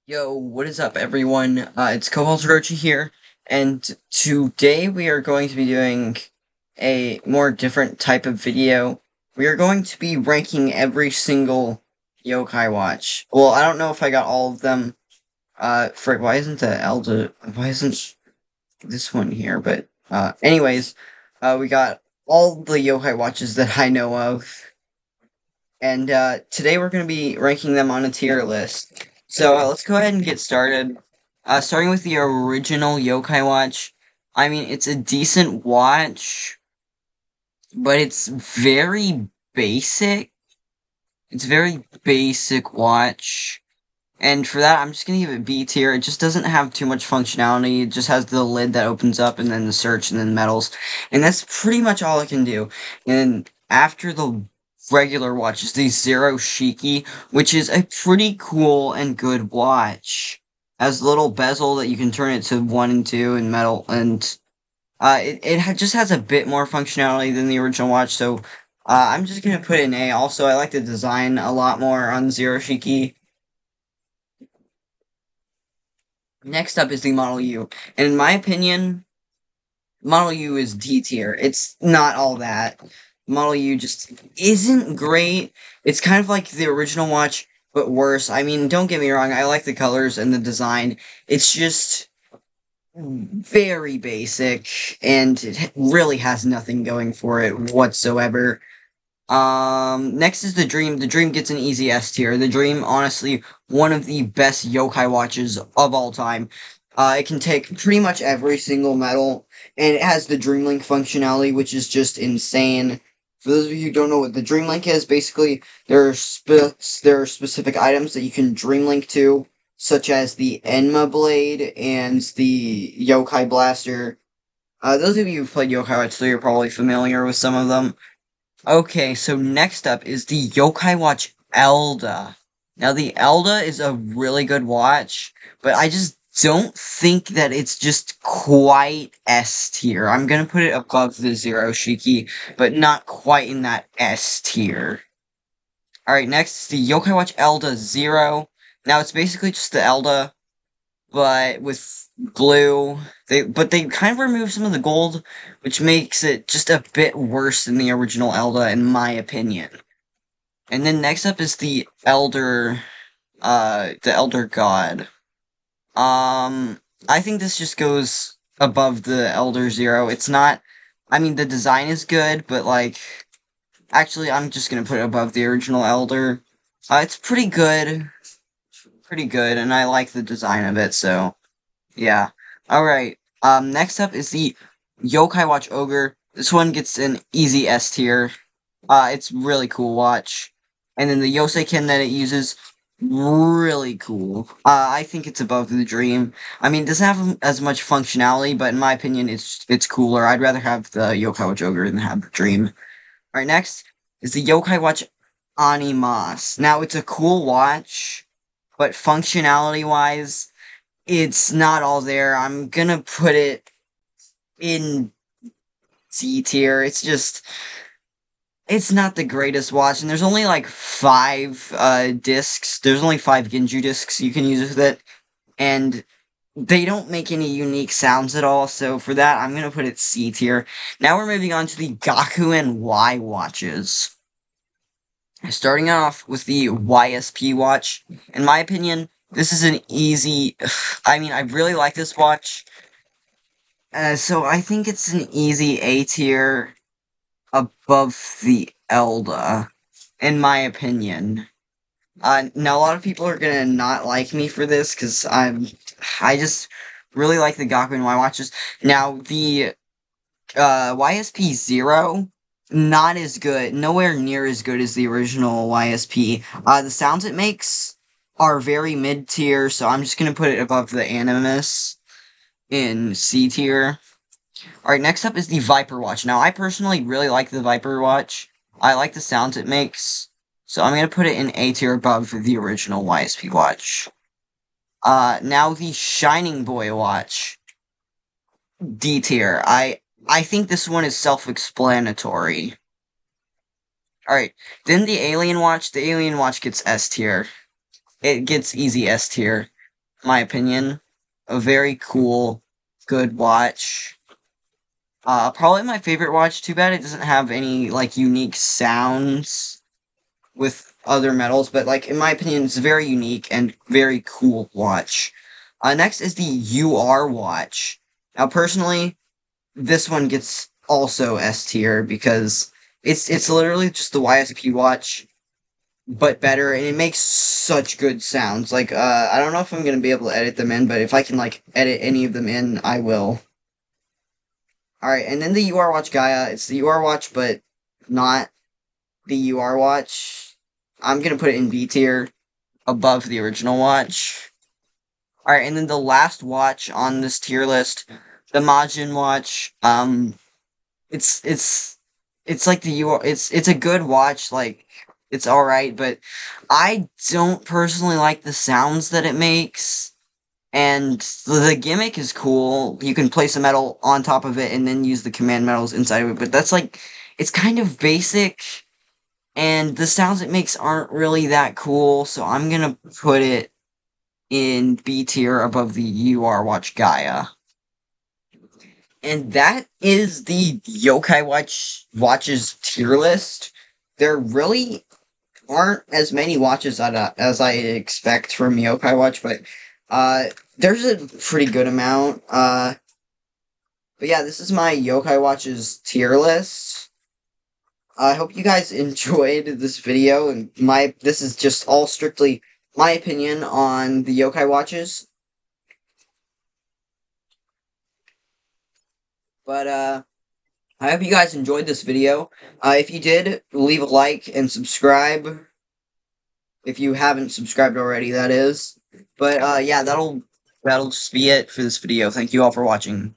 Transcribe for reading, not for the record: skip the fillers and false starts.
Yo, what is up, everyone? It's Cobalt Rochi here, and today we are going to be doing a more different type of video. We are going to be ranking every single Yokai Watch. Well, I don't know if I got all of them. Frick, why isn't why isn't this one here? But, anyways, we got all the Yokai Watches that I know of. And today we're going to be ranking them on a tier list. So let's go ahead and get started. Starting with the original Yokai Watch. I mean, it's a decent watch, but it's very basic. It's a very basic watch. And for that, I'm just going to give it B tier. It just doesn't have too much functionality. It just has the lid that opens up and then the search and then metals. And that's pretty much all it can do. And after the regular watch is the Zero Shiki, which is a pretty cool and good watch. Has a little bezel that you can turn it to 1 and 2 in metal. And just has a bit more functionality than the original watch. So I'm just going to put it in A. Also, I like the design a lot more on Zero Shiki. Next up is the Model U. And in my opinion, Model U is D tier. It's not all that. Model U just isn't great. It's kind of like the original watch, but worse. I mean, don't get me wrong, I like the colors and the design. It's just very basic, and it really has nothing going for it whatsoever. Next is the Dream. The Dream gets an easy S tier. The Dream, honestly, one of the best yokai watches of all time. It can take pretty much every single metal, and it has the Dream Link functionality, which is just insane. For those of you who don't know what the Dream Link is, basically, there are specific items that you can Dream Link to, such as the Enma Blade and the Yokai Blaster. Those of you who've played Yokai Watch 3 are probably familiar with some of them. Okay, so next up is the Yokai Watch Elda. Now, the Elda is a really good watch, but I just don't think that it's just quite S tier. I'm gonna put it above the Zero Shiki, but not quite in that S tier. Alright, next is the Yokai Watch Elda Zero. Now, it's basically just the Elda, but with blue. But they kind of remove some of the gold, which makes it just a bit worse than the original Elda, in my opinion. And then next up is the Elder God. I think this just goes above the Elder Zero. It's not, I mean, the design is good, but like, actually, I'm just gonna put it above the original Elder. It's pretty good, and I like the design of it, so yeah. Alright, next up is the Yokai Watch Ogre. This one gets an easy S tier. It's really cool watch. And then the Yoseiken that it uses, really cool. I think it's above the Dream. I mean, it doesn't have as much functionality, but in my opinion, it's cooler. I'd rather have the Yokai Watch Ogre than have the Dream. Alright, next is the Yokai Watch Animas. Now, it's a cool watch, but functionality-wise, it's not all there. I'm gonna put it in C tier. It's not the greatest watch, and there's only like 5 discs. There's only 5 Ginju discs you can use with it, and they don't make any unique sounds at all, so for that, I'm gonna put it C tier. Now we're moving on to the Gakuen Y watches. Starting off with the YSP watch. In my opinion, this is an easy... I mean, I really like this watch. So I think it's an easy A tier above the Elda, in my opinion. Now a lot of people are gonna not like me for this, because I just really like the Gakuen Y watches. Now, the, YSP Zero, not as good, nowhere near as good as the original YSP. The sounds it makes are very mid-tier, so I'm just gonna put it above the Animus in C tier. Alright, next up is the Viper Watch. Now, I personally really like the Viper Watch. I like the sounds it makes, so I'm gonna put it in A tier above the original YSP watch. Now the Shining Boy watch. D tier. I think this one is self-explanatory. Alright, then the Alien Watch. The Alien Watch gets S tier. It gets easy S tier. my opinion. A very cool, good watch. Probably my favorite watch. Too bad it doesn't have any, like, unique sounds with other metals, but, like, in my opinion, it's a very unique and very cool watch. Next is the UR watch. Now, personally, this one gets also S tier because it's literally just the YSP watch, but better, and it makes such good sounds. Like, I don't know if I'm gonna be able to edit them in, but if I can, like, edit any of them in, I will. Alright, and then the UR Watch Gaia. It's the UR Watch, but not the UR Watch. I'm gonna put it in B tier, above the original watch. Alright, and then the last watch on this tier list, the Majin watch. It's like the UR. It's a good watch. Like, it's all right, but I don't personally like the sounds that it makes. And the gimmick is cool. You can place a medal on top of it and then use the command medals inside of it. But that's like, it's kind of basic, and the sounds it makes aren't really that cool. So I'm gonna put it in B tier above the UR Watch Gaia. And that is the Yokai watches tier list. There really aren't as many watches as I expect from Yokai Watch, but there's a pretty good amount. But yeah, this is my Yokai Watches tier list. I hope you guys enjoyed this video, and this is just all strictly my opinion on the Yokai Watches. But I hope you guys enjoyed this video. If you did, leave a like and subscribe. If you haven't subscribed already, that is. But yeah, that'll just be it for this video. Thank you all for watching.